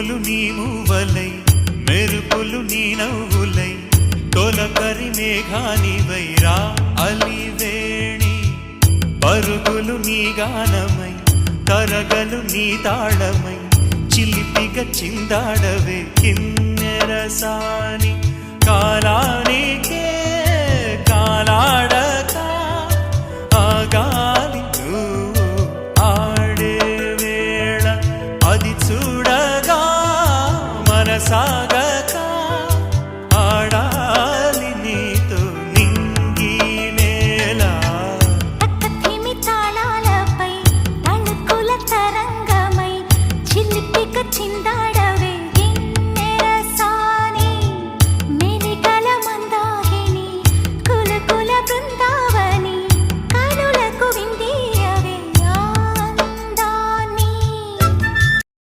పువ్వులు నీ మూవలై మెరుపులు నీ నవ్వులై తొలకరి మేఘానివై రా అలివేణి పరుగులు నీ గానమై తరగలు నీ తాళమై చిలిపిగా చిందాడవే కిన్నెరసాని కాలానికే కాలాడక ఆగాలి నువ్వు ఆడే వేళ అది చూడగా మనసా